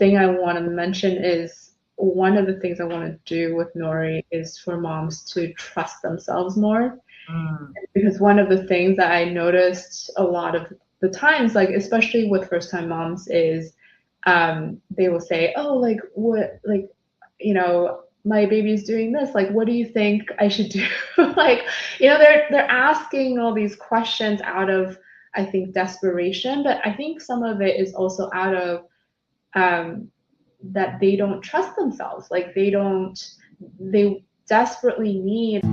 thing I want to mention is one of the things I want to do with Nori is for moms to trust themselves more. Because one of the things that I noticed a lot of the times, like especially with first time moms, is they will say, oh, like what, like, you know, my baby's doing this, like what do you think I should do? Like, you know, they're asking all these questions out of, I think, desperation, but I think some of it is also out of that they don't trust themselves, like they desperately need.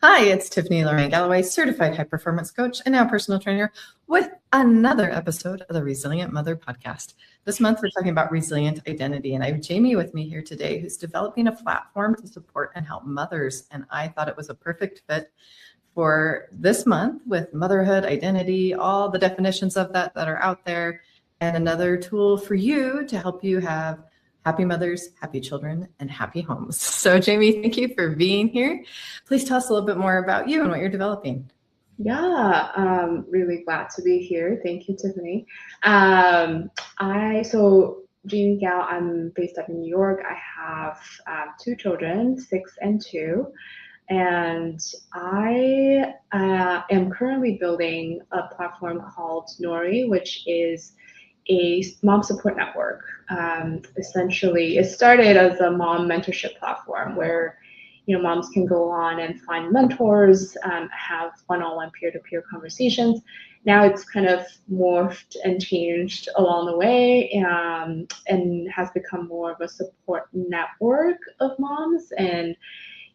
Hi, it's Tiffany Lorraine Galloway, certified high performance coach and now personal trainer with another episode of the Resilient Mother podcast. This month, we're talking about resilient identity, and I have Jiemi with me here today, who's developing a platform to support and help mothers. And I thought it was a perfect fit for this month with motherhood, identity, all the definitions of that are out there, and another tool for you to help you have happy mothers, happy children, and happy homes. So Jiemi, thank you for being here. Please tell us a little bit more about you and what you're developing. Yeah, really glad to be here. Thank you, Tiffany. So Jiemi Gao, I'm based up in New York. I have two children, 6 and 2. And I am currently building a platform called Nori, which is a mom support network. Essentially, it started as a mom mentorship platform where, you know, moms can go on and find mentors, have one-on-one peer-to-peer conversations. Now it's kind of morphed and changed along the way, and has become more of a support network of moms. And,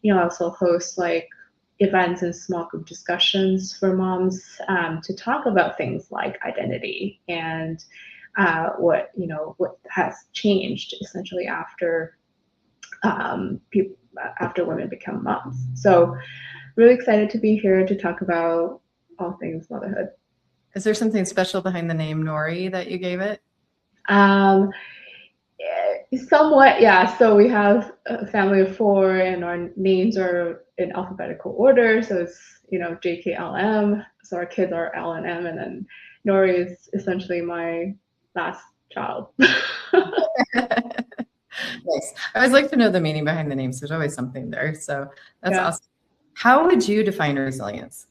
you know, I also host like events and small group discussions for moms to talk about things like identity and what has changed essentially after after women become moms. So really excited to be here to talk about all things motherhood. Is there something special behind the name Nori that you gave it? Somewhat, yeah. So we have a family of 4 and our names are in alphabetical order. So it's, you know, JKLM. So our kids are L and M, and then Nori is essentially my last child. Nice. I always like to know the meaning behind the names. There's always something there. So that's awesome. How would you define resilience?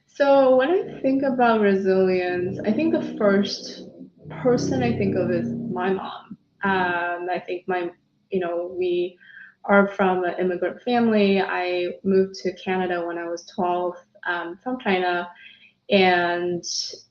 So when I think about resilience, I think the first person I think of is my mom. I think we are from an immigrant family. I moved to Canada when I was 12 from China. And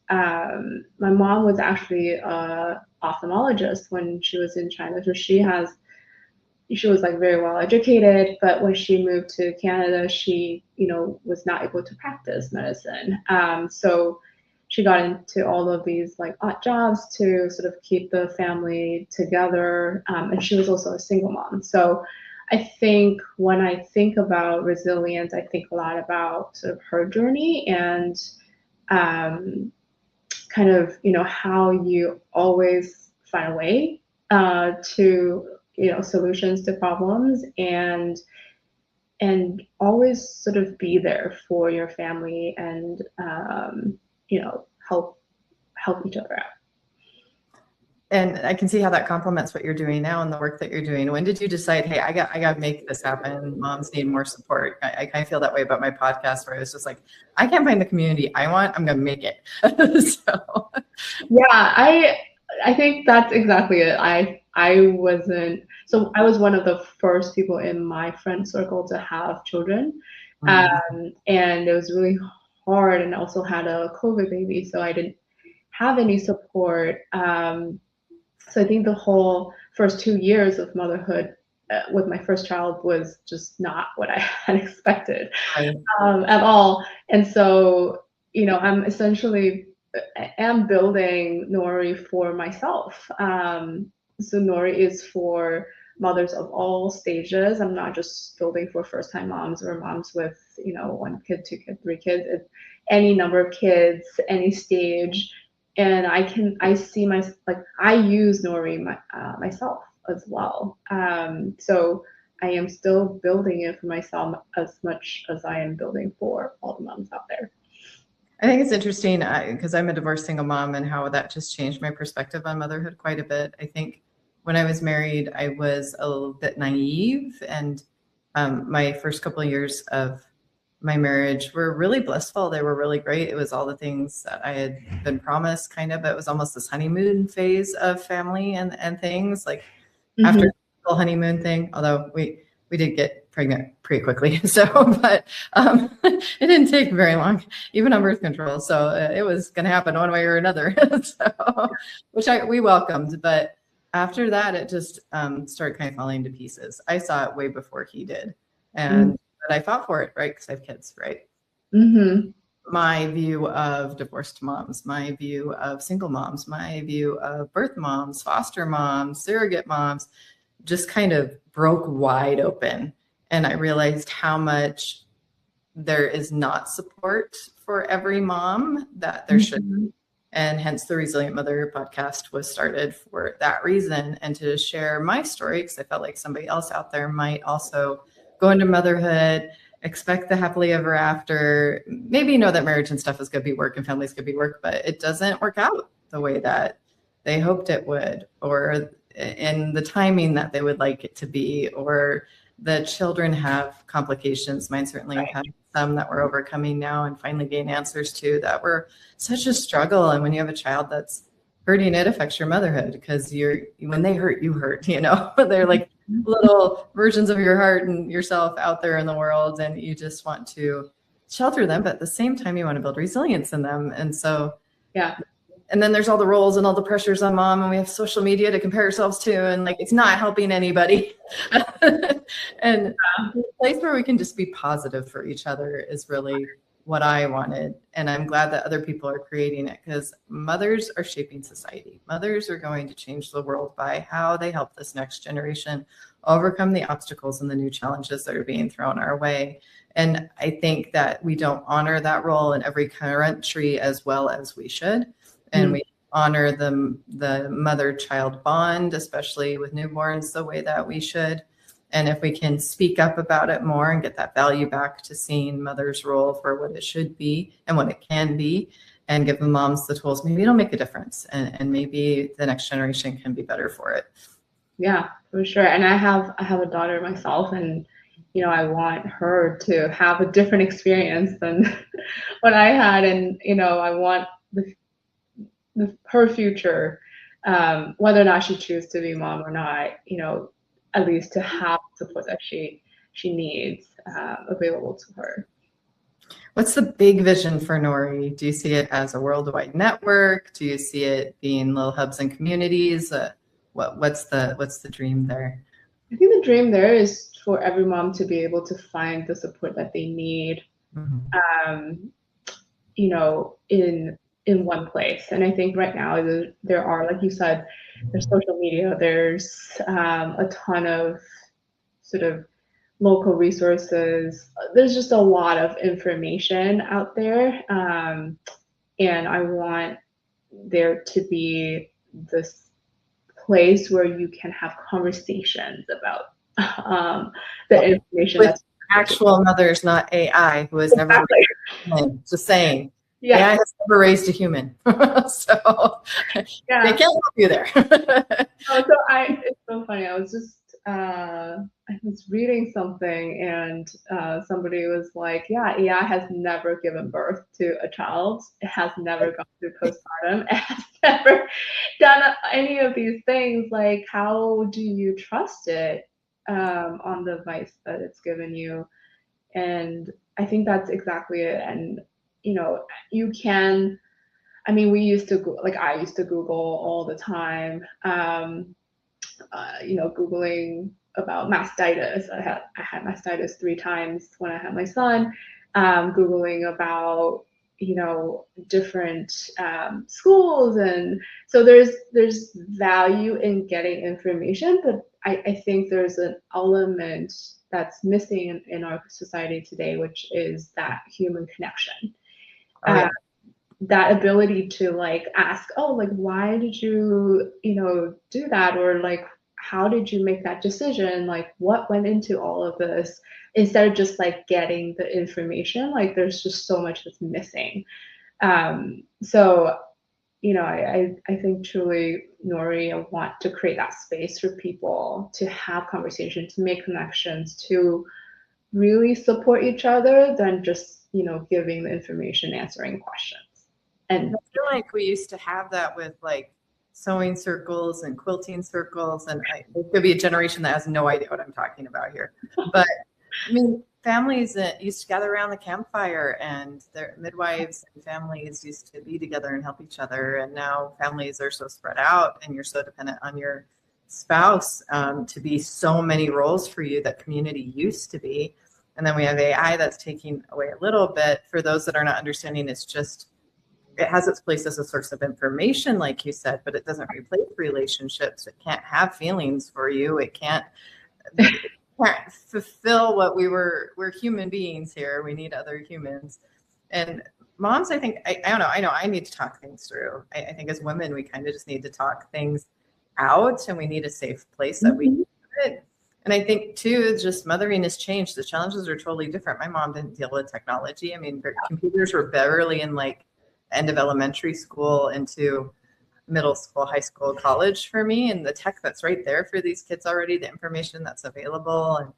my mom was actually an ophthalmologist when she was in China. So she was like very well educated, but when she moved to Canada, she, you know, was not able to practice medicine. So she got into all of these like odd jobs to sort of keep the family together. And she was also a single mom. So I think when I think about resilience, I think a lot about sort of her journey and kind of, you know, how you always find a way to, you know, solutions to problems and always sort of be there for your family and you know, help each other out. And I can see how that complements what you're doing now and the work that you're doing. When did you decide, hey, I got to make this happen? Moms need more support. I kind of feel that way about my podcast, where I was just like, I can't find the community I want. I'm going to make it. So yeah, I think that's exactly it. I was one of the first people in my friend circle to have children. And it was really hard, and also had a COVID baby, so I didn't have any support. So I think the whole first 2 years of motherhood with my first child was just not what I had expected at all. And so, you know, I'm essentially am building Nori for myself. So Nori is for mothers of all stages. I'm not just building for first-time moms or moms with, you know, 1 kid, 2 kids, 3 kids. It's any number of kids, any stage. And I use Nori myself as well. So I am still building it for myself as much as I am building for all the moms out there. I think it's interesting because I'm a divorced single mom and how that just changed my perspective on motherhood quite a bit. I think when I was married, I was a little bit naive, and my first couple of years of my marriage were really blissful. They were really great. It was all the things that I had been promised, kind of. It was almost this honeymoon phase of family and things like after Mm-hmm. the whole honeymoon thing, although we did get pregnant pretty quickly. So, but it didn't take very long, even on birth control. So it was going to happen one way or another. So, which we welcomed. But after that, it just started kind of falling to pieces. I saw it way before he did. And but I fought for it, right? Because I have kids, right? Mm-hmm. My view of divorced moms, my view of single moms, my view of birth moms, foster moms, surrogate moms, just kind of broke wide open. And I realized how much there is not support for every mom that there should be. And hence the Resilient Mother podcast was started for that reason, and to share my story, because I felt like somebody else out there might also go into motherhood, expect the happily ever after, maybe know that marriage and stuff is going to be work and families could be work, but it doesn't work out the way that they hoped it would, or in the timing that they would like it to be, or the children have complications. Mine certainly have had some that we're overcoming now and finally gain answers to, that were such a struggle. And when you have a child that's hurting, it affects your motherhood, because when they hurt, you hurt, they're like little versions of your heart and yourself out there in the world. And you just want to shelter them, but at the same time, you want to build resilience in them. And so, yeah. And then there's all the roles and all the pressures on mom, and we have social media to compare ourselves to, and like, it's not helping anybody. And the place where we can just be positive for each other is really what I wanted. And I'm glad that other people are creating it, because mothers are shaping society. Mothers are going to change the world by how they help this next generation overcome the obstacles and the new challenges that are being thrown our way. And I think that we don't honor that role in every country as well as we should. And we honor the mother-child bond, especially with newborns, the way that we should. And if we can speak up about it more and get that value back to seeing mother's role for what it should be and what it can be, and give the moms the tools, maybe it'll make a difference. And maybe the next generation can be better for it. Yeah, for sure. And I have a daughter myself, and I want her to have a different experience than what I had. And I want her future, whether or not she chooses to be mom or not, at least to have support that she needs available to her. What's the big vision for Nori? Do you see it as a worldwide network? Do you see it being little hubs and communities? What's the dream there? I think the dream there is for every mom to be able to find the support that they need, in one place. And I think right now there are, like you said, there's social media, there's a ton of sort of local resources. There's just a lot of information out there. And I want there to be this place where you can have conversations about the information with actual mothers, not AI, who has never raised a human. Just saying. Yeah. AI has never raised a human. So yeah. They can't help you there. It's so funny. I was reading something, and somebody was like, yeah, AI has never given birth to a child. It has never gone through postpartum. It has never done any of these things. Like, how do you trust it on the advice that it's given you? And I think that's exactly it. And you can, we used to, I used to Google all the time, Googling about mastitis. I had mastitis 3 times when I had my son, Googling about, different schools. And so there's value in getting information, but I think there's an element that's missing in our society today, which is that human connection. That ability to ask, why did you, do that? Or how did you make that decision? Like, what went into all of this? Instead of just like getting the information, like there's just so much that's missing. So I think truly, Nori, I want to create that space for people to have conversations, to make connections, to really support each other than just, giving the information, answering questions. And I feel like we used to have that with like sewing circles and quilting circles. And there could be a generation that has no idea what I'm talking about here. But I mean, families that used to gather around the campfire, and their midwives and families used to be together and help each other. And now families are so spread out, and you're so dependent on your spouse to be so many roles for you that community used to be. And then we have AI that's taking away a little bit. For those that are not understanding, it has its place as a source of information, like you said, but it doesn't replace relationships. It can't have feelings for you. It can't fulfill what we're human beings here. We need other humans. And moms, I think, I don't know, I need to talk things through. I think as women, we kind of just need to talk things out, and we need a safe place that we do it. And I think too, just mothering has changed. The challenges are totally different. My mom didn't deal with technology. I mean, computers were barely in like end of elementary school into middle school, high school, college for me, and the tech that's right there for these kids already, the information that's available. And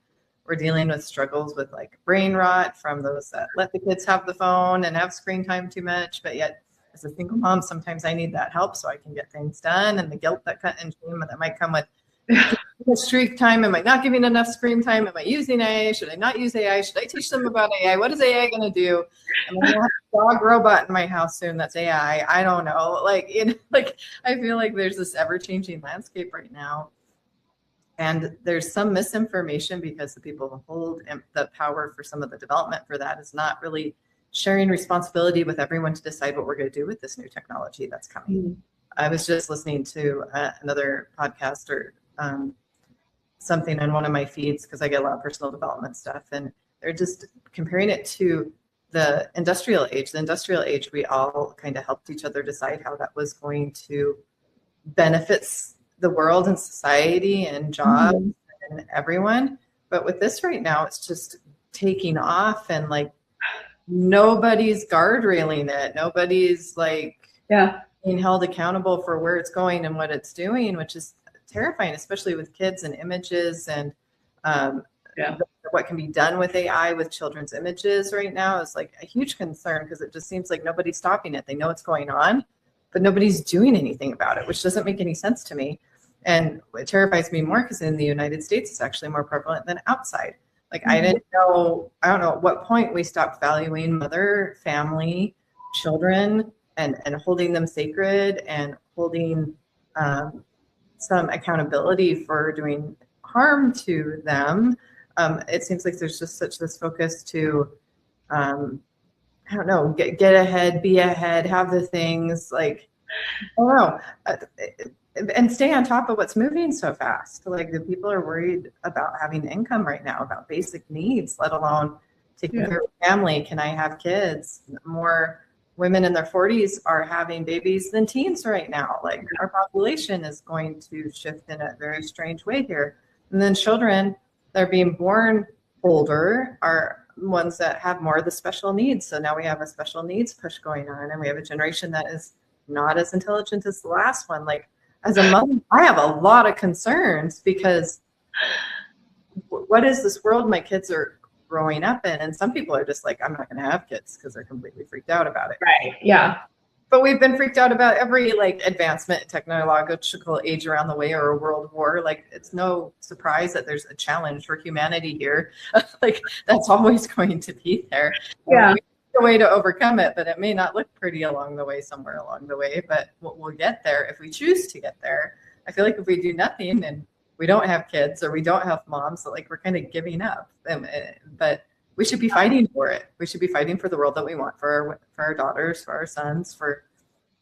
we're dealing with struggles with like brain rot from those that let the kids have the phone and have screen time too much. But yet as a single mom, sometimes I need that help so I can get things done, and the guilt that shame that might come with streak time. Am I not giving enough screen time? Am I using AI? Should I not use AI? Should I teach them about AI? What is AI going to do? Am I going to have a dog robot in my house soon that's AI? I don't know. I feel like there's this ever-changing landscape right now. And there's some misinformation because the people who hold the power for some of the development for that is not really sharing responsibility with everyone to decide what we're going to do with this new technology that's coming. Mm-hmm. I was just listening to another podcast or something on one of my feeds because I get a lot of personal development stuff, and they're just comparing it to the industrial age. The industrial age, we all kind of helped each other decide how that was going to benefit the world and society and jobs and everyone. But with this right now, it's just taking off, and like nobody's guardrailing it. Nobody's being held accountable for where it's going and what it's doing, which is terrifying, especially with kids and images and what can be done with AI with children's images right now is like a huge concern, because it just seems like nobody's stopping it. They know what's going on, but nobody's doing anything about it, which doesn't make any sense to me. And it terrifies me more because in the United States, it's actually more prevalent than outside. Like I don't know at what point we stopped valuing mother, family, children, and holding them sacred and holding some accountability for doing harm to them. It seems like there's just such this focus to, get ahead, be ahead, have the things like, I don't know, and stay on top of what's moving so fast. Like the people are worried about having income right now, about basic needs, let alone taking care of family. Can I have kids? More women in their 40s are having babies than teens right now. Like our population is going to shift in a very strange way here. And then children that are being born older are ones that have more of the special needs. So now we have a special needs push going on, and we have a generation that is not as intelligent as the last one. Like as a mother, I have a lot of concerns because what is this world my kids are growing up in? And some people are just like, I'm not going to have kids because they're completely freaked out about it. Right. Yeah. But we've been freaked out about every like advancement, technological age around the way, or a world war. Like it's no surprise that there's a challenge for humanity here. Like that's always going to be there. Yeah. A way to overcome it, but it may not look pretty along the way, somewhere along the way, but we'll get there if we choose to get there. I feel like if we do nothing and we don't have kids or we don't have moms, so like we're kind of giving up. But we should be fighting for it. We should be fighting for the world that we want for our daughters, for our sons, for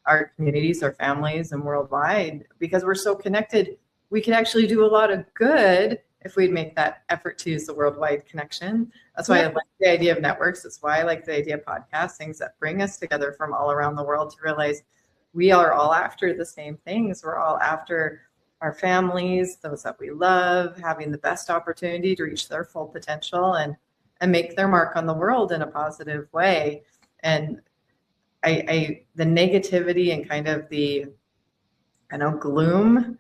our communities, our families, and worldwide, because we're so connected. We can actually do a lot of good if we'd make that effort to use the worldwide connection. That's why I like the idea of networks. That's why I like the idea of podcasts, things that bring us together from all around the world to realize we are all after the same things. We're all after our families, those that we love, having the best opportunity to reach their full potential and make their mark on the world in a positive way. And the negativity and kind of the, gloom,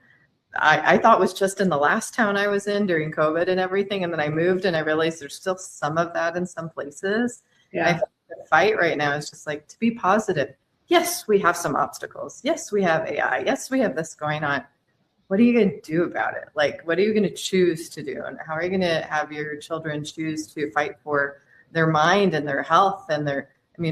I thought was just in the last town I was in during COVID and everything. And then I moved and I realized there's still some of that in some places. Yeah. I think the fight right now is just like to be positive. Yes, we have some obstacles. Yes, we have AI. Yes, we have this going on. What are you going to do about it? Like, what are you going to choose to do? And how are you going to have your children choose to fight for their mind and their health and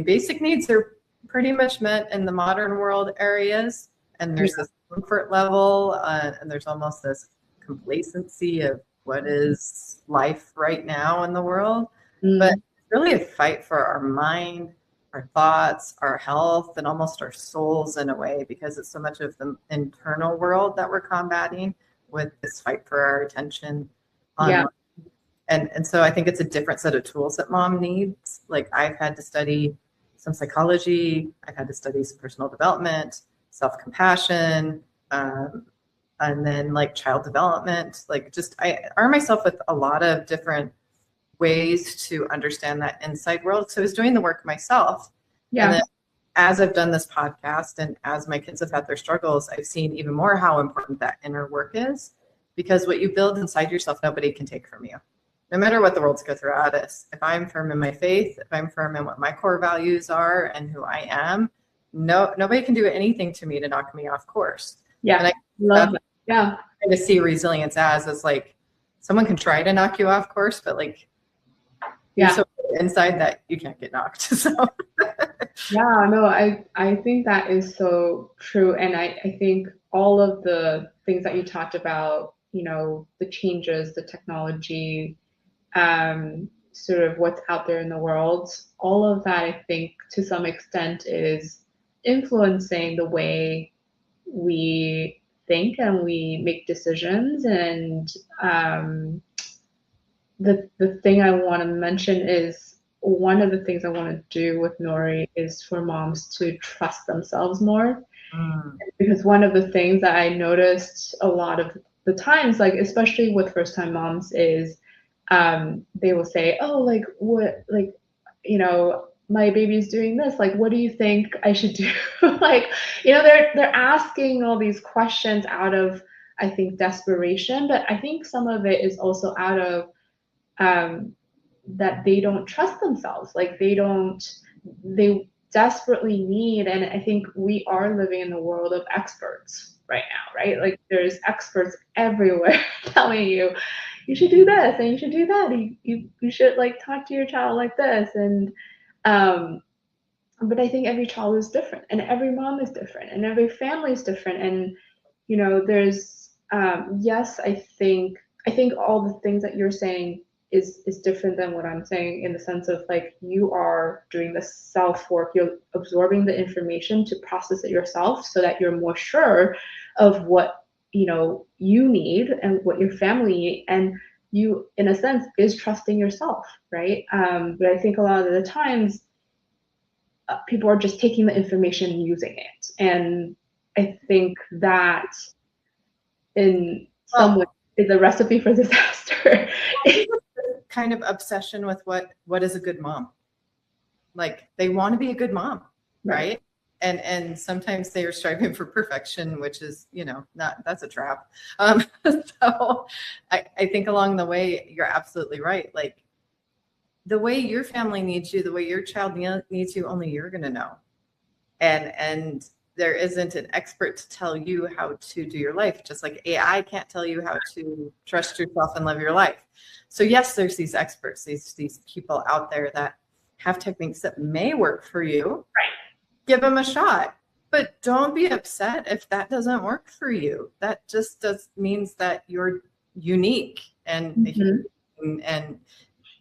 basic needs are pretty much met in the modern world areas. And there's this comfort level and there's almost this complacency of what is life right now in the world. But it's really a fight for our mind, our thoughts, our health, and almost our souls in a way, because it's so much of the internal world that we're combating with this fight for our attention. And so I think it's a different set of tools that mom needs. Like I've had to study some psychology, I've had to study some personal development, self-compassion, and then like child development. Like just I arm myself with a lot of different ways to understand that inside world. So I was doing the work myself. Yeah. And then as I've done this podcast and as my kids have had their struggles, I've seen even more how important that inner work is, because what you build inside yourself, nobody can take from you. No matter what the world's going to throw at us. If I'm firm in my faith, if I'm firm in what my core values are and who I am, nobody can do anything to me to knock me off course. Yeah. And I love that. Yeah. to see resilience as like someone can try to knock you off course, but like you're so inside that you can't get knocked. So yeah, no, I think that is so true. And I think all of the things that you talked about, the changes, the technology, sort of what's out there in the world, all of that I think to some extent is influencing the way we think and we make decisions. And the thing I want to mention is one of the things I want to do with Nori is for moms to trust themselves more. Because one of the things that I noticed a lot of the times, like especially with first-time moms, is they will say, oh, like what, like, my baby's doing this, like what do you think I should do? Like, they're asking all these questions out of, I think, desperation, but I think some of it is also out of that they don't trust themselves. Like they desperately need, and I think we are living in the world of experts right now, right? Like there's experts everywhere telling you should do this and you should do that. You should like talk to your child like this. And but I think every child is different and every mom is different and every family is different. And there's yes, I think all the things that you're saying is different than what I'm saying, in the sense of like you are doing the self work, you're absorbing the information to process it yourself so that you're more sure of what you need and what your family need, and you in a sense is trusting yourself, right? But I think a lot of the times people are just taking the information and using it, and I think that in some way is a recipe for disaster. Kind of obsession with what is a good mom. Like they want to be a good mom, right? And sometimes they are striving for perfection, which is, that's a trap. So I think along the way, you're absolutely right. Like the way your family needs you, the way your child needs you, only you're going to know. And there isn't an expert to tell you how to do your life, just like AI can't tell you how to trust yourself and live your life. So yes, there's these experts, these people out there that have techniques that may work for you. Right. Give them a shot, but don't be upset if that doesn't work for you. That just means that you're unique, and and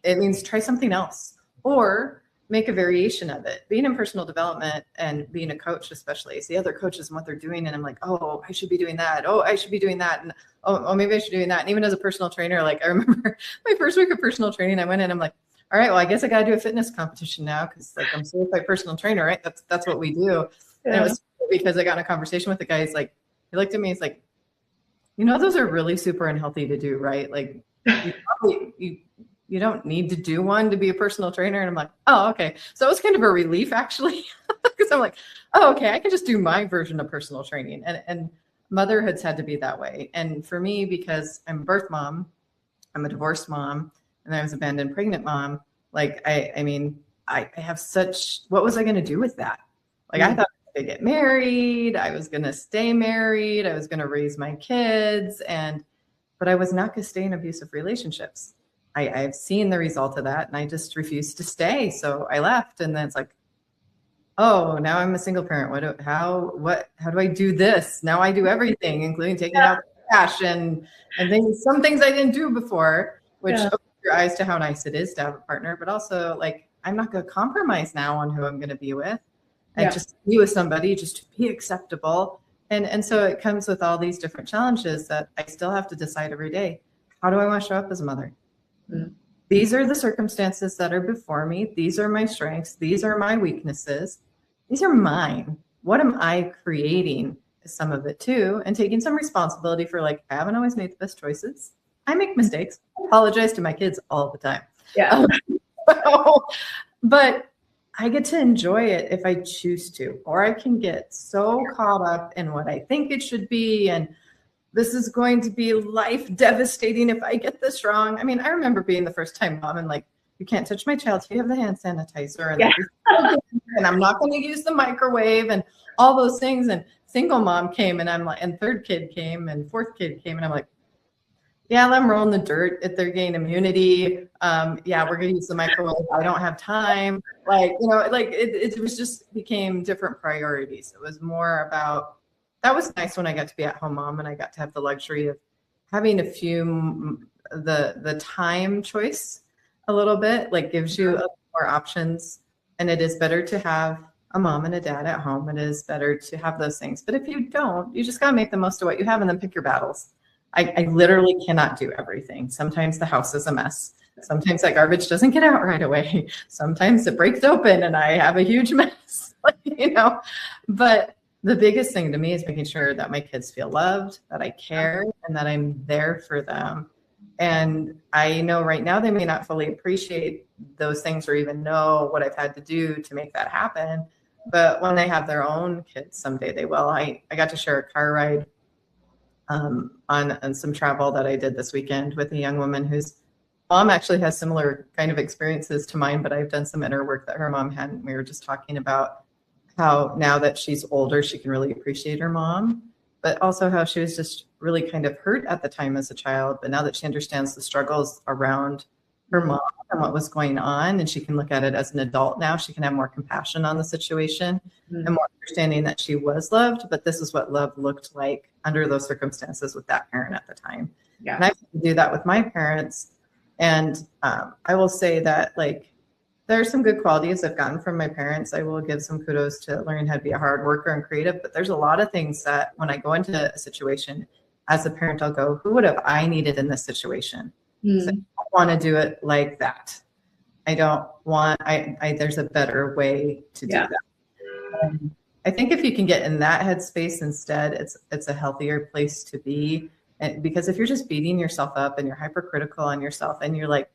it means try something else or make a variation of it. Being in personal development and being a coach, especially, I see other coaches and what they're doing, and I'm like, oh, I should be doing that. Oh, I should be doing that. And oh, maybe I should be doing that. And even as a personal trainer, like I remember my first week of personal training, I went in, I'm like, all right, well, I guess I got to do a fitness competition now because like I'm certified personal trainer, right? That's what we do. Yeah. And it was because I got in a conversation with the guy. He's like, he looked at me, he's like, those are really super unhealthy to do, right? Like you don't need to do one to be a personal trainer. And I'm like, oh, okay. So it was kind of a relief actually, because I'm like, oh, okay, I can just do my version of personal training. And motherhood's had to be that way. And for me, because I'm a birth mom, I'm a divorced mom, and I was abandoned pregnant mom. Like, I have such, what was I going to do with that? Like, I thought I was going to get married. I was going to stay married. I was going to raise my kids. But I was not going to stay in abusive relationships. I've seen the result of that, and I just refused to stay. So I left, and then it's like, oh, now I'm a single parent. How do I do this? Now I do everything, including taking out the trash and things, some things I didn't do before, which opens your eyes to how nice it is to have a partner, but also like, I'm not going to compromise now on who I'm going to be with. I just be with somebody just to be acceptable. And so it comes with all these different challenges that I still have to decide every day. How do I want to show up as a mother? These are the circumstances that are before me. These are my strengths. These are my weaknesses. These are mine. What am I creating? Some of it too, and taking some responsibility for, like, I haven't always made the best choices. I make mistakes. I apologize to my kids all the time. Yeah. But I get to enjoy it if I choose to, or I can get so caught up in what I think it should be. And this is going to be life devastating if I get this wrong. I mean, I remember being the first time mom and like, you can't touch my child. You have the hand sanitizer, and I'm not going to use the microwave and all those things. And single mom came, and I'm like, and third kid came, and fourth kid came, and I'm like, yeah, let them roll in the dirt if they're gaining immunity. Yeah, we're going to use the microwave. I don't have time. Like, like it was just became different priorities. It was more about, that was nice when I got to be at home mom and I got to have the luxury of having a few, the time choice a little bit, like gives you more options. And it is better to have a mom and a dad at home. It is better to have those things. But if you don't, you just got to make the most of what you have and then pick your battles. I literally cannot do everything. Sometimes the house is a mess. Sometimes that garbage doesn't get out right away. Sometimes it breaks open and I have a huge mess, but the biggest thing to me is making sure that my kids feel loved, that I care, and that I'm there for them. And I know right now they may not fully appreciate those things or even know what I've had to do to make that happen. But when they have their own kids, someday they will. I got to share a car ride on some travel that I did this weekend with a young woman whose mom actually has similar kind of experiences to mine, but I've done some inner work that her mom hadn't. We were just talking about how now that she's older, she can really appreciate her mom, but also how she was just really kind of hurt at the time as a child. But now that she understands the struggles around her mom and what was going on, and she can look at it as an adult now, she can have more compassion on the situation and more understanding that she was loved, but this is what love looked like under those circumstances with that parent at the time. Yeah. And I can do that with my parents. And I will say that, like, there are some good qualities I've gotten from my parents. I will give some kudos to learning how to be a hard worker and creative, but there's a lot of things that when I go into a situation as a parent, I'll go, who would have I needed in this situation? So I want to do it like that. I don't want, there's a better way to do that. I think if you can get in that headspace instead, it's a healthier place to be. And because if you're just beating yourself up and you're hypercritical on yourself and you're like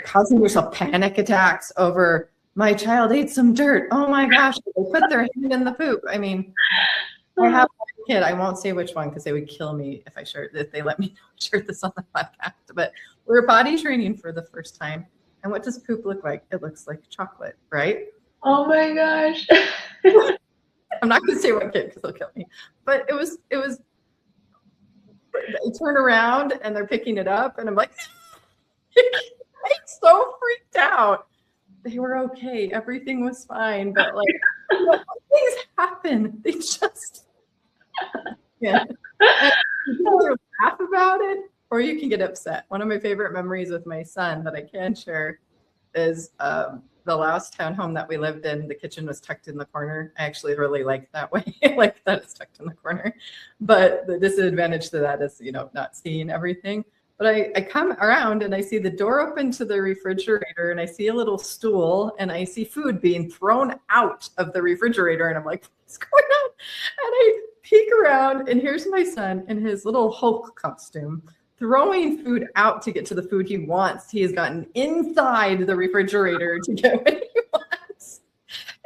causing yourself panic attacks over, my child ate some dirt. Oh my gosh, they put their hand in the poop. I mean, I have a kid. I won't say which one because they would kill me if they let me share this on the podcast. But we were potty training for the first time. And what does poop look like? It looks like chocolate, right? Oh my gosh. I'm not going to say what kid because they'll kill me. But it was, they turn around and they're picking it up. And I'm like, I'm so freaked out. They were okay. Everything was fine. But like, things happen. They just, yeah. You can either laugh about it or you can get upset. One of my favorite memories with my son that I can share is the last townhome that we lived in. The kitchen was tucked in the corner. I actually really like that way. I like that it's tucked in the corner. But the disadvantage to that is, not seeing everything. But I come around and I see the door open to the refrigerator and I see a little stool and I see food being thrown out of the refrigerator. And I'm like, what's going on? And I peek around, and here's my son in his little Hulk costume, throwing food out to get to the food he wants. He has gotten inside the refrigerator to get what he wants.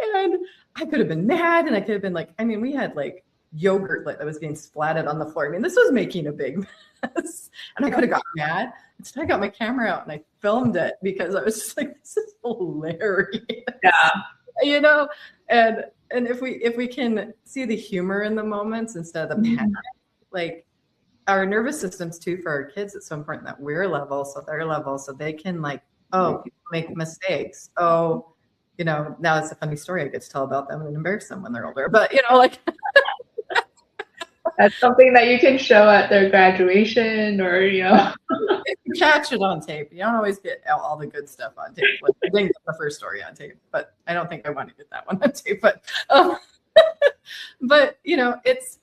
And I could have been mad, and I could have been like, I mean, we had like yogurt that was getting splattered on the floor. I mean, this was making a big mess. And I could have got mad. Instead, I got my camera out and I filmed it because I was just like, this is hilarious. Yeah. You know, and if we can see the humor in the moments instead of the panic, like our nervous systems too, for our kids, it's so important that we're level, so they're level, so they can like, oh, people make mistakes. Oh, you know, now it's a funny story I get to tell about them and embarrass them when they're older. But you know, like that's something that you can show at their graduation, or if you catch it on tape. You don't always get all the good stuff on tape. Like I didn't get the first story on tape, but I don't think I want to get that one on tape. But you know, it's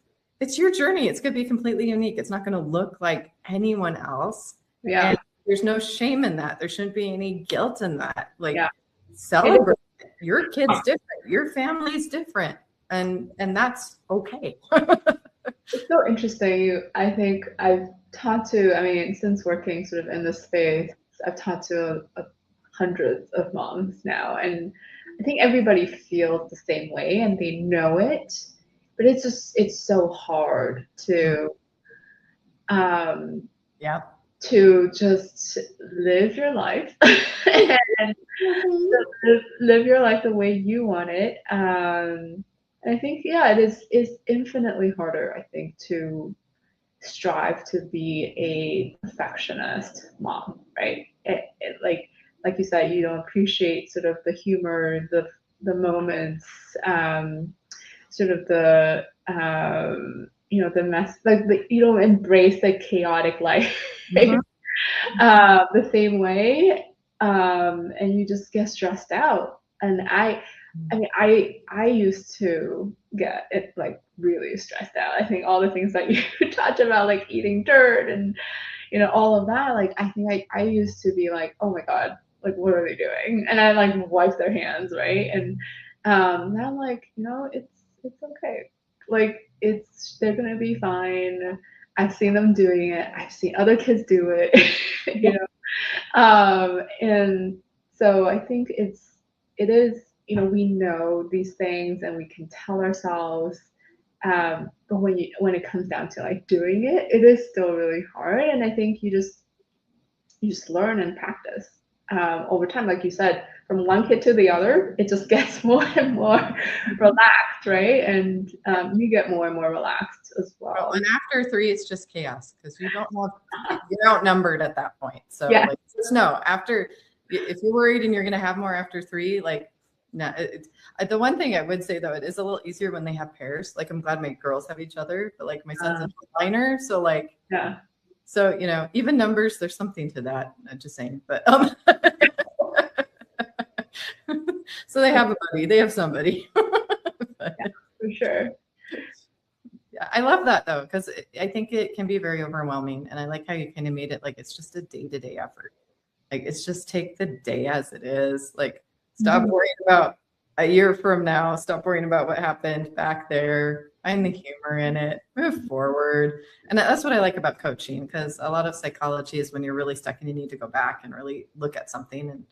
your journey. It's going to be completely unique. It's not going to look like anyone else. Yeah. And there's no shame in that. There shouldn't be any guilt in that. Like celebrate. Your kid's different. Your family's different. And that's okay. It's so interesting. I think I've taught to, I mean, since working sort of in this space, I've taught to hundreds of moms now. And I think everybody feels the same way and they know it. But it's so hard to to just live your life and live your life the way you want it. And I think, it's infinitely harder, I think, to strive to be a perfectionist mom, right? Like you said, you don't appreciate sort of the humor, the moments, sort of the the mess, like you don't embrace the chaotic life the same way, and you just get stressed out. And I mean, I used to get it like really stressed out. I think all the things that you talked about, like eating dirt and all of that, like I think I used to be like, oh my God, like what are they doing? And I like wipe their hands, right? And now I'm like, it's okay. Like they're gonna be fine. I've seen them doing it. I've seen other kids do it, and so I think it is, we know these things and we can tell ourselves, but when it comes down to like doing it, it is still really hard. And I think you just learn and practice over time. Like you said, from one kid to the other, it just gets more and more relaxed, right? And you get more and more relaxed as well. And after 3, it's just chaos because you're outnumbered at that point. So like, just know after, if you're worried and you're going to have more after 3, like, no. The one thing I would say though, it is a little easier when they have pairs. Like I'm glad my girls have each other, but like my son's a minor, so like so even numbers, there's something to that. I'm just saying, but so they have a buddy, they have somebody. For sure. Yeah, I love that though, because I think it can be very overwhelming, and I like how you kind of made it like it's just a day-to-day effort. Like it's just take the day as it is. Like stop worrying about a year from now. Stop worrying about what happened back there. Find the humor in it. Move forward. And that's what I like about coaching, because a lot of psychology is when you're really stuck and you need to go back and really look at something and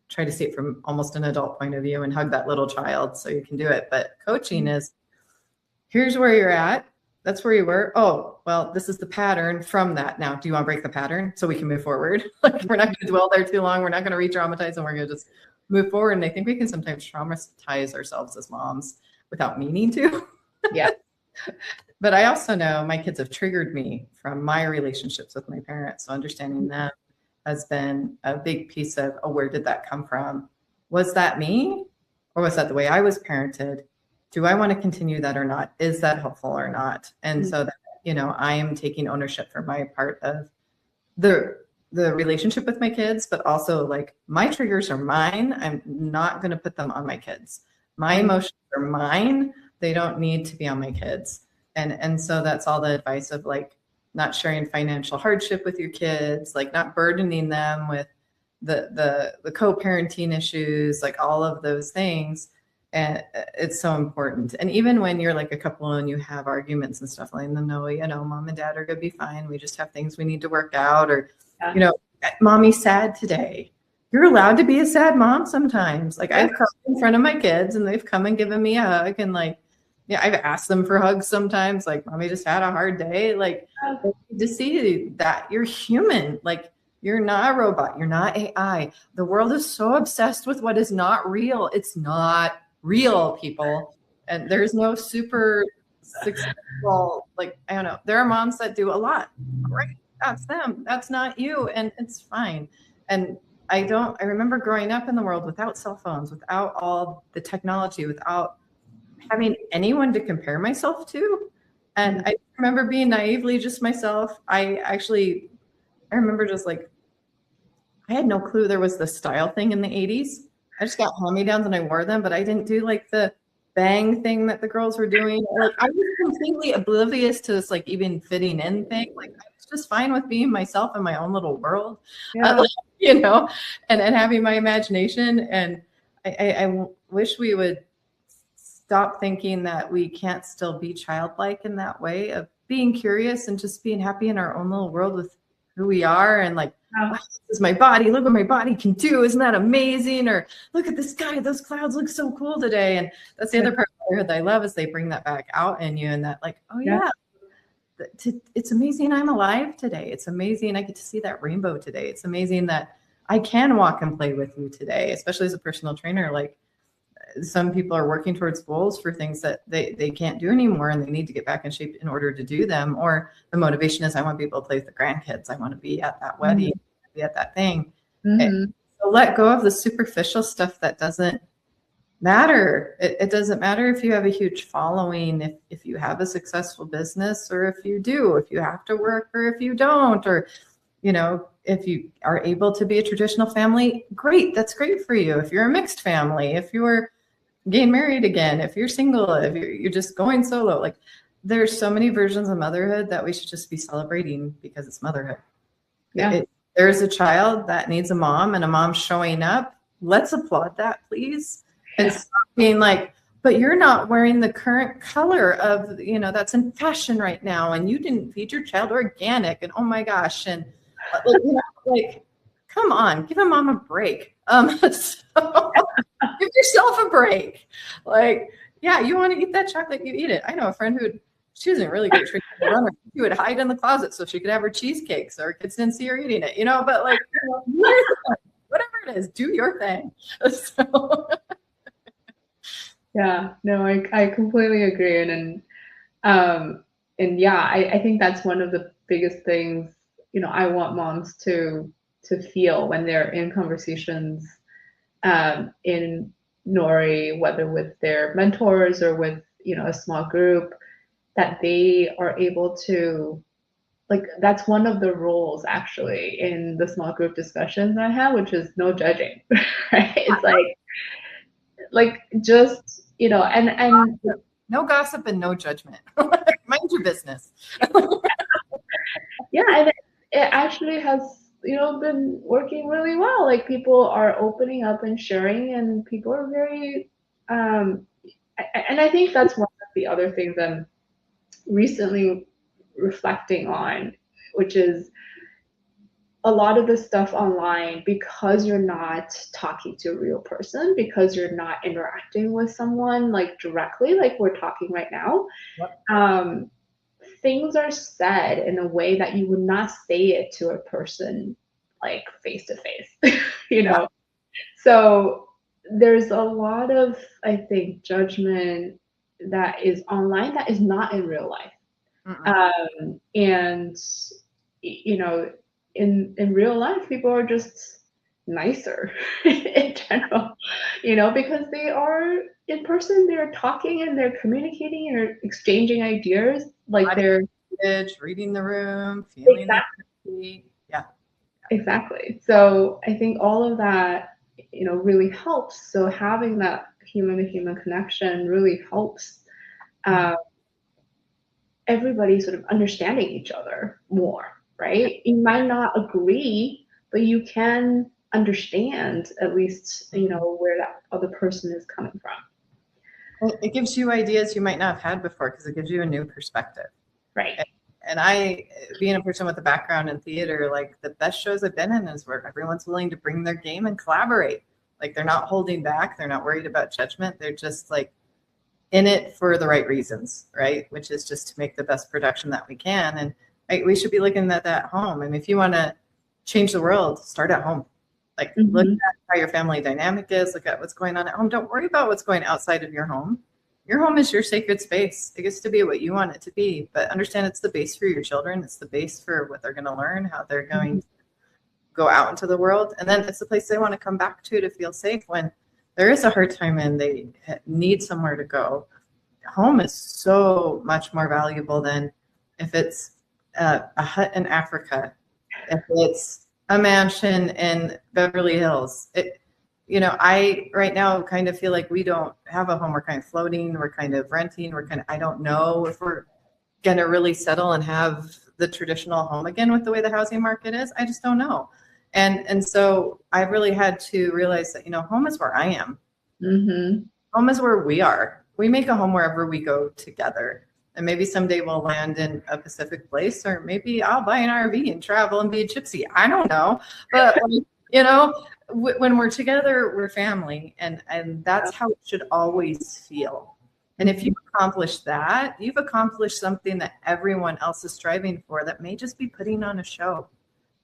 try to see it from almost an adult point of view and hug that little child so you can do it. But coaching is, here's where you're at. That's where you were. Oh, well, this is the pattern from that. Now, do you want to break the pattern so we can move forward? Like we're not going to dwell there too long. We're not going to re-traumatize, and we're going to just move forward. And I think we can sometimes traumatize ourselves as moms without meaning to. Yeah. But I also know my kids have triggered me from my relationships with my parents. So understanding them has been a big piece of, oh, where did that come from? Was that me? Or was that the way I was parented? Do I want to continue that or not? Is that helpful or not? And so that, I am taking ownership for my part of the relationship with my kids, but also like my triggers are mine. I'm not going to put them on my kids. My emotions are mine. They don't need to be on my kids. And so that's all the advice of like not sharing financial hardship with your kids, like not burdening them with the co-parenting issues, like all of those things. And it's so important. And even when you're like a couple and you have arguments and stuff, letting them know, mom and dad are going to be fine. We just have things we need to work out, or, mommy's sad today. You're allowed to be a sad mom sometimes. Like I've come in front of my kids and they've come and given me a hug, and like, I've asked them for hugs sometimes. Like, mommy just had a hard day. Like, to see that you're human. Like, you're not a robot. You're not AI. The world is so obsessed with what is not real. It's not real, people. And there's no super successful, like, I don't know. There are moms that do a lot. Great. That's them. That's not you. And it's fine. And I remember growing up in the world without cell phones, without all the technology, without having anyone to compare myself to. And I remember being naively just myself. I remember just like, I had no clue there was the style thing in the 80s. I just got hand-me-downs and I wore them, but I didn't do like the bang thing that the girls were doing. Like, I was completely oblivious to this, like, even fitting in thing. Like, I was just fine with being myself in my own little world, and having my imagination. And I wish we would stop thinking that we can't still be childlike in that way of being curious and just being happy in our own little world with who we are. And like, wow, this is my body. Look what my body can do. Isn't that amazing? Or look at the sky. Those clouds look so cool today. And that's the other part of motherhood that I love, is they bring that back out in you, and that like, oh yeah, it's amazing I'm alive today. It's amazing I get to see that rainbow today. It's amazing that I can walk and play with you today, especially as a personal trainer. Like, some people are working towards goals for things that they can't do anymore, and they need to get back in shape in order to do them. Or the motivation is, I want people to play with the grandkids. I want to be at that wedding, be at that thing. So let go of the superficial stuff that doesn't matter. It doesn't matter if you have a huge following, if you have a successful business, or if you have to work, or if you don't, or, if you are able to be a traditional family, great. That's great for you. If you're a mixed family, if you're getting married again, if you're single, if you're just going solo, like, there's so many versions of motherhood that we should just be celebrating, because it's motherhood. There's a child that needs a mom, and a mom showing up. Let's applaud that, please. And stop being like, but you're not wearing the current color of, that's in fashion right now, and you didn't feed your child organic, and oh my gosh. And like, come on, give a mom a break. So give yourself a break. Like, yeah, you want to eat that chocolate, you eat it. I know a friend she wasn't really good at runner. She would hide in the closet so she could have her cheesecake so her kids didn't see her eating it, but like, whatever it is, do your thing. So. Yeah, no, I completely agree. And I think that's one of the biggest things, I want moms to feel when they're in conversations in Nori, whether with their mentors or with, a small group, that they are able to, like, that's one of the rules actually in the small group discussions I have, which is no judging, right? It's like just, and no gossip and no judgment. Mind your business. Yeah, and it actually has, been working really well. Like, people are opening up and sharing, and people are very, and I think that's one of the other things I'm recently reflecting on, which is a lot of the stuff online, because you're not talking to a real person, because you're not interacting with someone like directly, like we're talking right now. Yep. Things are said in a way that you would not say it to a person, like, face to face, So there's a lot of, I think, judgment that is online that is not in real life. And in real life, people are just nicer in general, because they are in person, they're talking and they're communicating and they're exchanging ideas, like they're reading the room, feeling exactly. So I think all of that, really helps. So having that human to human connection really helps everybody sort of understanding each other more, right? You might not agree, but you can understand at least, where that other person is coming from. It gives you ideas you might not have had before because it gives you a new perspective. Right. And I, being a person with a background in theater, like the best shows I've been in is where everyone's willing to bring their game and collaborate. Like they're not holding back. They're not worried about judgment. They're just like in it for the right reasons, right? Which is just to make the best production that we can. And right, we should be looking at that home. I mean, if you want to change the world, start at home. Like look at how your family dynamic is, look at what's going on at home. Don't worry about what's going outside of your home. Your home is your sacred space. It gets to be what you want it to be, but understand it's the base for your children. It's the base for what they're going to learn, how they're going to go out into the world. And then it's the place they want to come back to feel safe when there is a hard time and they need somewhere to go. Home is so much more valuable than if it's a hut in Africa, if it's a mansion in Beverly Hills. I right now kind of feel like we don't have a home. We're kind of floating. We're kind of renting. I don't know if we're going to really settle and have the traditional home again with the way the housing market is. I just don't know. And so I really had to realize that, home is where I am. Home is where we are. We make a home wherever we go together. And maybe someday we'll land in a Pacific place, or maybe I'll buy an RV and travel and be a gypsy. I don't know. But, when we're together, we're family. And that's how it should always feel. And if you accomplish that, you've accomplished something that everyone else is striving for that may just be putting on a show.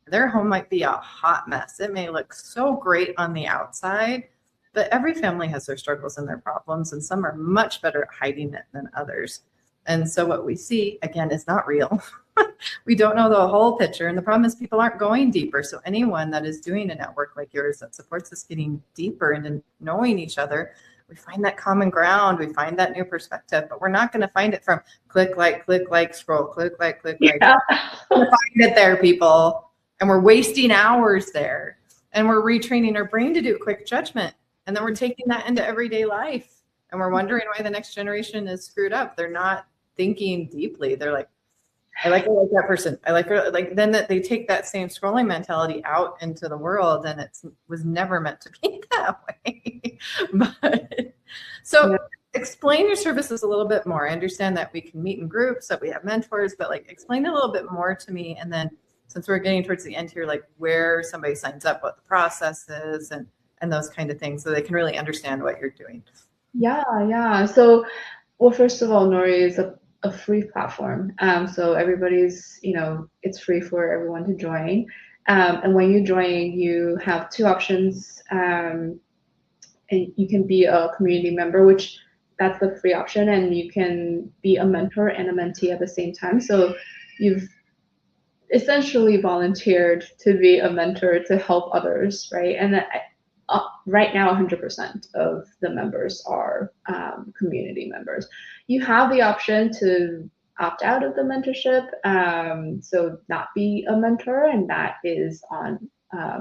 Their home might be a hot mess. It may look so great on the outside, but every family has their struggles and their problems, and some are much better at hiding it than others. And so what we see, again, is not real. We don't know the whole picture. And the problem is people aren't going deeper. So anyone that is doing a network like yours that supports us getting deeper into knowing each other, we find that common ground. We find that new perspective, but we're not going to find it from click, scroll, click, like. Yeah. We're find it there, people. And we're wasting hours there. And we're retraining our brain to do quick judgment. And then we're taking that into everyday life. And we're wondering why the next generation is screwed up. They're not thinking deeply. They're like, I like that person. I like her. Like then that they take that same scrolling mentality out into the world, and it was never meant to be that way. But so explain your services a little bit more. I understand that we can meet in groups, that we have mentors, but like explain a little bit more to me. And then since we're getting towards the end here, like where somebody signs up, what the process is, and those kind of things, so they can really understand what you're doing. Yeah. So, well, first of all, Nori is a free platform. So everybody's, it's free for everyone to join. And when you join, you have two options. And you can be a community member, which that's the free option. And you can be a mentor and a mentee at the same time. So you've essentially volunteered to be a mentor to help others, right? And right now, 100% of the members are community members. You have the option to opt out of the mentorship, so not be a mentor, and that is on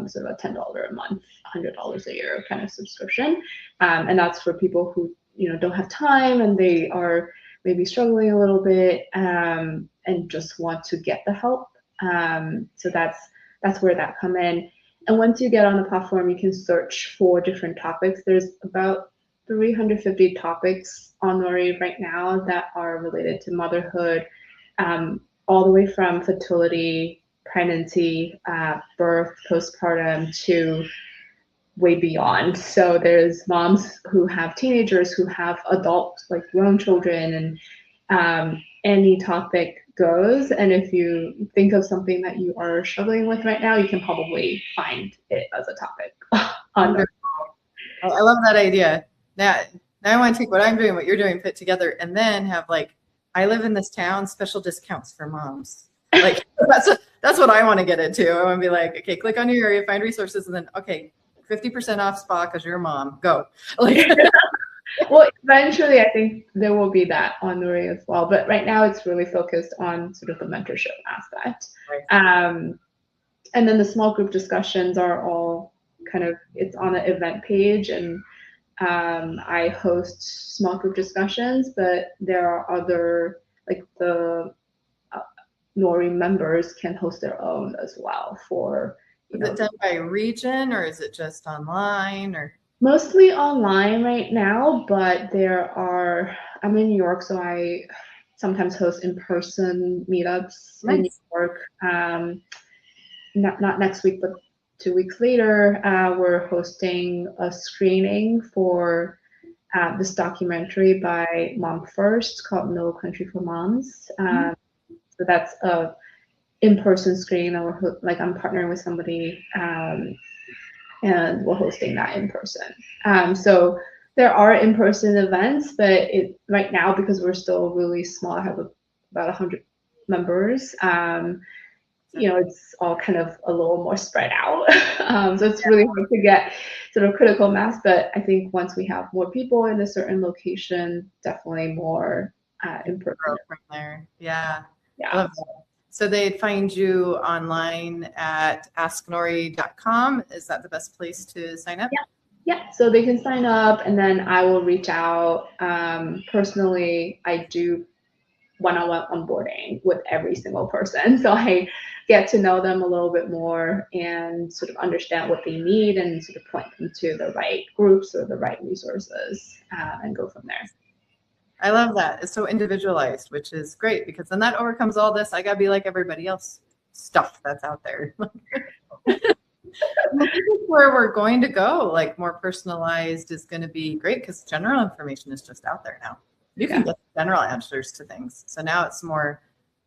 sort of a $10 a month, $100 a year kind of subscription, and that's for people who don't have time and they are maybe struggling a little bit and just want to get the help. So that's where that come in. And once you get on the platform, you can search for different topics. There's about 350 topics on Nori right now that are related to motherhood, all the way from fertility, pregnancy, birth, postpartum, to way beyond. So there's moms who have teenagers, who have adult, like grown children, and any topic goes. And if you think of something that you are struggling with right now, you can probably find it as a topic. I love that idea. Now I want to take what I'm doing, what you're doing, put together, and then have like, I live in this town, special discounts for moms. Like that's what I want to get into. I want to be like, okay, click on your area, find resources, and then okay, 50% off spa because you're a mom. Go. Like. Well, eventually, I think there will be that on Nori as well. But right now, it's really focused on sort of the mentorship aspect. Right. And then the small group discussions are all kind of, it's on the event page, and I host small group discussions, but there are other, like the Nori members can host their own as well for, Is it done by region, or is it just online, or? Mostly online right now, but I'm in New York, so I sometimes host in-person meetups in New Nice. York. Not next week, but 2 weeks later, we're hosting a screening for this documentary by Mom First called No Country for Moms. So that's a in-person screening, and I'm partnering with somebody, and we're hosting that in person. So there are in-person events, but right now, because we're still really small, I have about 100 members. It's all kind of a little more spread out. So it's really hard to get sort of critical mass. But I think once we have more people in a certain location, definitely more in person. From there. Yeah. I Yeah. love that. So they'd find you online at asknori.com. Is that the best place to sign up? Yeah, so they can sign up, and then I will reach out. Personally, I do one-on-one onboarding with every single person. So I get to know them a little bit more and sort of understand what they need and sort of point them to the right groups or the right resources, and go from there. I love that. It's so individualized, which is great because then that overcomes all this. I got to be like everybody else stuff that's out there. I think that's where we're going to go. Like more personalized is going to be great because general information is just out there now. You can get general answers to things. So now it's more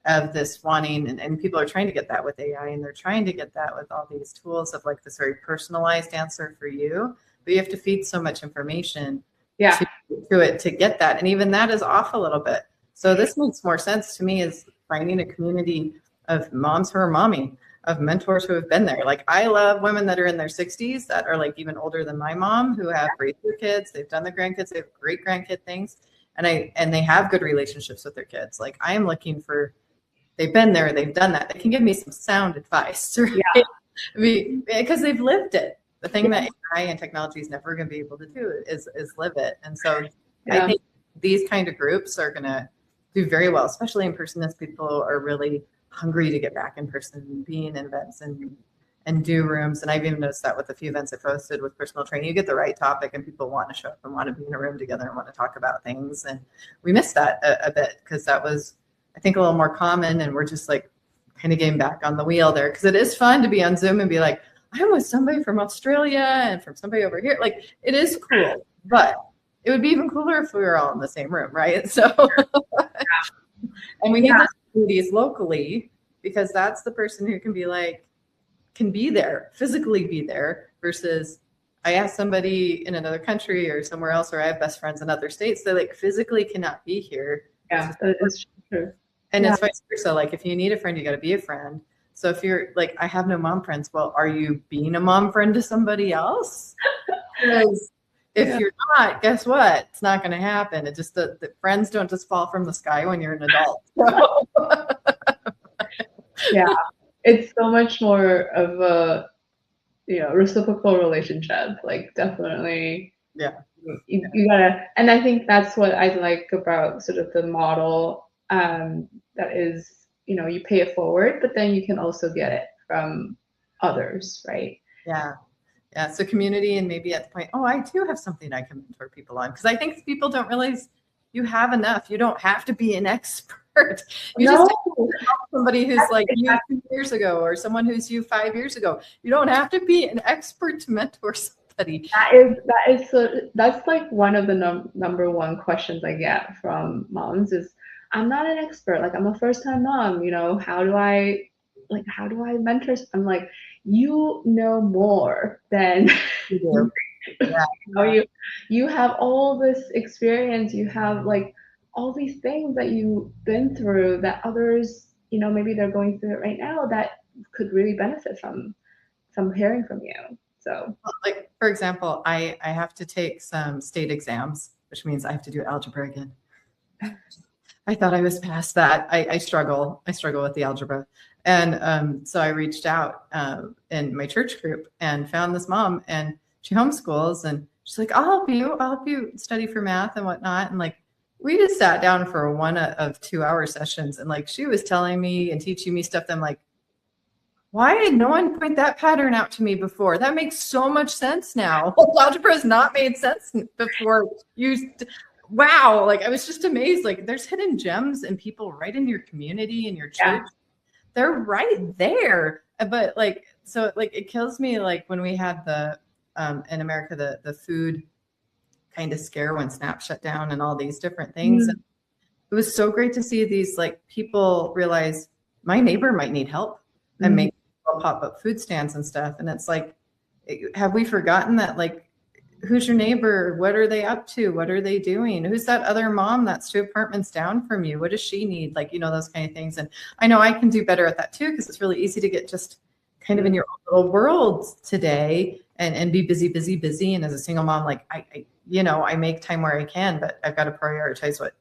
of this wanting, and people are trying to get that with AI, and they're trying to get that with all these tools of like this very personalized answer for you. But you have to feed so much information to it to get that. And even that is off a little bit. So this makes more sense to me is finding a community of moms who are mommy, of mentors who have been there. Like I love women that are in their 60s that are like even older than my mom who have raised their kids. They've done the grandkids, they have great grandkid things. And they have good relationships with their kids. Like I am looking for, they've been there, they've done that. They can give me some sound advice, right? Because they've lived it. The thing that AI and technology is never going to be able to do is live it. And so I think these kind of groups are going to do very well, especially in person, as people are really hungry to get back in person and be in events and do rooms. And I've even noticed that with a few events I've hosted with personal training, you get the right topic and people want to show up and want to be in a room together and want to talk about things. And we missed that a bit because that was, I think, a little more common. And we're just like kind of getting back on the wheel there because it is fun to be on Zoom and be like, I'm with somebody from Australia and from somebody over here. Like it is cool, but it would be even cooler if we were all in the same room, right? So, and we need those communities locally because that's the person who can be like, can be there, physically be there versus I ask somebody in another country or somewhere else, or I have best friends in other states, they like physically cannot be here. Yeah, that is true. And it's vice versa. Like if you need a friend, you got to be a friend. So if you're like, I have no mom friends, well, are you being a mom friend to somebody else? Because if you're not, guess what? It's not going to happen. It just, the friends don't just fall from the sky when you're an adult. So. Yeah, it's so much more of a, reciprocal relationship. Like definitely. Yeah. You gotta, and I think that's what I like about sort of the model, that is, you pay it forward, but then you can also get it from others, right? Yeah. Yeah. So community, and maybe at the point, oh, I do have something I can mentor people on. Because I think people don't realize you have enough. You don't have to be an expert. You just have to help somebody who's like you 2 years ago or someone who's you 5 years ago. You don't have to be an expert to mentor somebody. That's like one of the number one questions I get from moms is, I'm not an expert. Like I'm a first time mom, how do I mentor? I'm like, you know more than You do. Yeah. you have all this experience, you have like all these things that you've been through that others, maybe they're going through it right now that could really benefit from hearing from you. So like for example, I have to take some state exams, which means I have to do algebra again. I thought I was past that. I struggle with the algebra. And so I reached out in my church group and found this mom, and she homeschools, and she's like, I'll help you study for math and whatnot. And like, we just sat down for one of 2 hour sessions, and like, she was telling me and teaching me stuff that I'm like, why did no one point that pattern out to me before? That makes so much sense now. Algebra has not made sense before. Wow. Like I was just amazed. Like there's hidden gems and people right in your community, in your church. They're right there. But like, so like it kills me like when we had the in America, the food kind of scare when SNAP shut down and all these different things. And it was so great to see these like people realize my neighbor might need help and make pop-up food stands and stuff. And it's like, have we forgotten that like, who's your neighbor? What are they up to? What are they doing? Who's that other mom that's 2 apartments down from you? What does she need? Like, you know, those kind of things. And I know I can do better at that too, because it's really easy to get just kind of in your own little world today and be busy. And as a single mom, like I you know, I make time where I can, but I've got to prioritize what,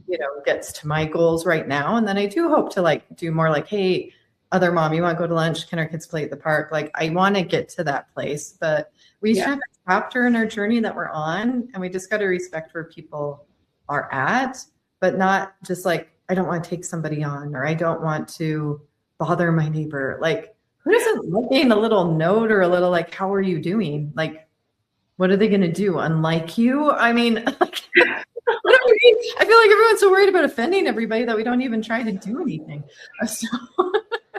you know, gets to my goals right now. And then I do hope to like do more like, hey, other mom, you want to go to lunch? Can our kids play at the park? Like I want to get to that place, but we each have a chapter in our journey that we're on, and we just got to respect where people are at, but not just like, I don't want to take somebody on, or I don't want to bother my neighbor. Like who doesn't like a little note or a little like, how are you doing? Like, what are they going to do? Unlike you? I mean, like, I feel like everyone's so worried about offending everybody that we don't even try to do anything. So.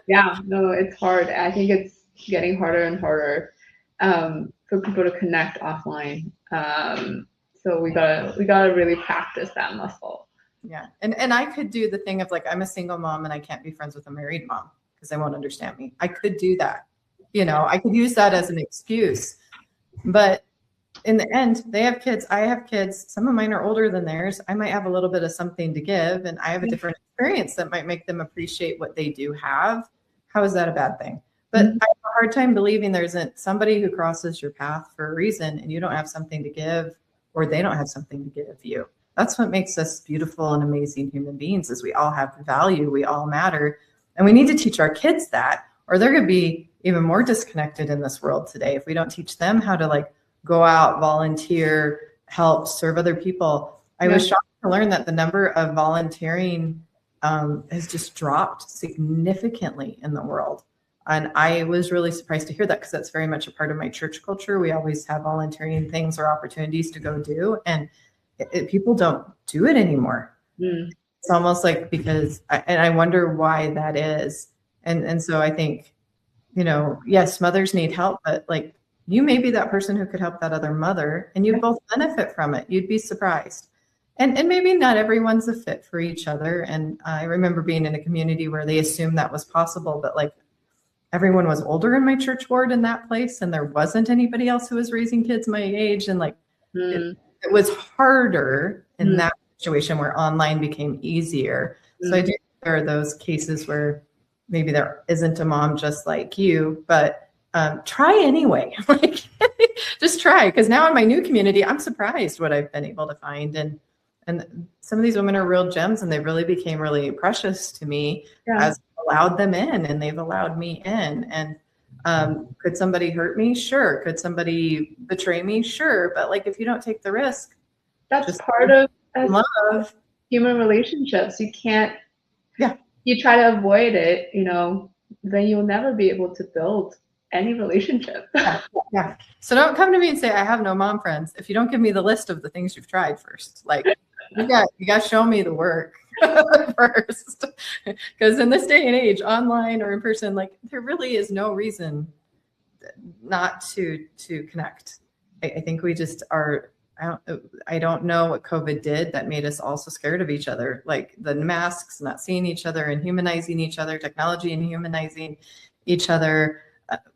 Yeah, no, it's hard. I think it's getting harder and harder for people to connect offline. So we gotta really practice that muscle. Yeah, and I could do the thing of like, I'm a single mom and I can't be friends with a married mom because they won't understand me. I could do that. You know, I could use that as an excuse, but in the end, they have kids. I have kids. Some of mine are older than theirs. I might have a little bit of something to give, and I have a different experience that might make them appreciate what they do have. How is that a bad thing? But I have a hard time believing there isn't somebody who crosses your path for a reason and you don't have something to give, or they don't have something to give you. That's what makes us beautiful and amazing human beings, is we all have value. We all matter. And we need to teach our kids that, or they're going to be even more disconnected in this world today if we don't teach them how to like go out, volunteer, help, serve other people. I was shocked to learn that the number of volunteering has just dropped significantly in the world. And I was really surprised to hear that, because that's very much a part of my church culture. We always have volunteering things or opportunities to go do, and people don't do it anymore. It's almost like because, I wonder why that is. And so I think, you know, yes, mothers need help, but like you may be that person who could help that other mother, and you both benefit from it. You'd be surprised. And maybe not everyone's a fit for each other. And I remember being in a community where they assumed that was possible, but like everyone was older in my church ward in that place, and there wasn't anybody else who was raising kids my age. And like it was harder in that situation where online became easier. So I do think there are those cases where maybe there isn't a mom just like you, but try anyway. Like just try, because now in my new community, I'm surprised what I've been able to find. And some of these women are real gems, and they really became really precious to me as I allowed them in, and they've allowed me in. And could somebody hurt me? Sure. Could somebody betray me? Sure. But like, if you don't take the risk, that's part of love, human relationships. You can't, you try to avoid it, you know, then you'll never be able to build any relationship. So don't come to me and say, I have no mom friends, if you don't give me the list of the things you've tried first. Like you got to show me the work first, because in this day and age, online or in person, like there really is no reason not to connect. I think we just are. I don't know what COVID did that made us all so scared of each other, like the masks, not seeing each other and humanizing each other, technology and humanizing each other.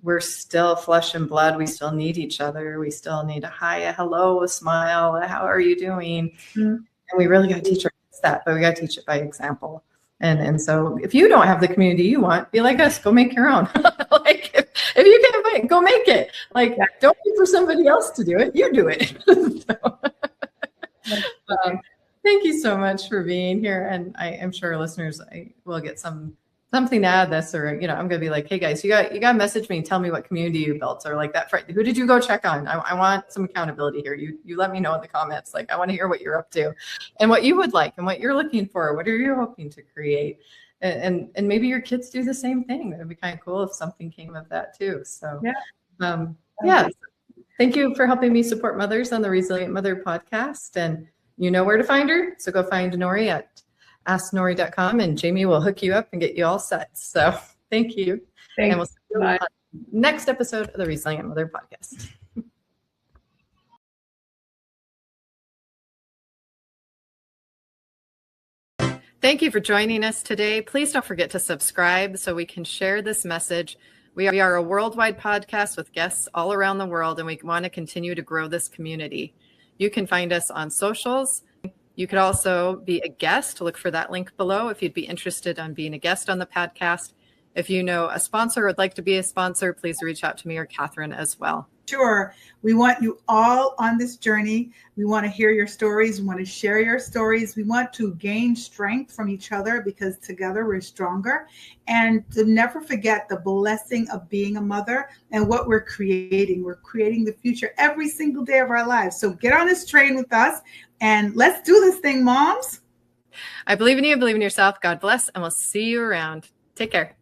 We're still flesh and blood. We still need each other. We still need a hi, a hello, a smile, a how are you doing? And we really got to teach our kids that, but we got to teach it by example. And so if you don't have the community you want, be like us, go make your own. Like if you can't find it, go make it. Like don't wait for somebody else to do it. You do it. Thank you so much for being here. And I am sure listeners will get something to add this, or, you know, I'm going to be like, hey guys, you got to message me and tell me what community you built, or like that. Who did you go check on? I want some accountability here. You let me know in the comments. Like, I want to hear what you're up to and what you would like and what you're looking for. What are you hoping to create? and maybe your kids do the same thing. It would be kind of cool if something came of that too. So yeah. Thank you for helping me support mothers on the Resilient Mother podcast. And you know where to find her. So go find Nori at asknori.com, and Jiemi will hook you up and get you all set. So thank you. Thanks. And we'll see you on the next episode of the Resilient Mother podcast. Thank you for joining us today. Please don't forget to subscribe so we can share this message. We are a worldwide podcast with guests all around the world, and we want to continue to grow this community. You can find us on socials. You could also be a guest. Look for that link below if you'd be interested in being a guest on the podcast. If you know a sponsor or would like to be a sponsor, please reach out to me or Catherine as well. Sure. We want you all on this journey. We want to hear your stories. We want to share your stories. We want to gain strength from each other, because together we're stronger. And to never forget the blessing of being a mother and what we're creating. We're creating the future every single day of our lives. So get on this train with us and let's do this thing, moms. I believe in you. Believe in yourself. God bless. And we'll see you around. Take care.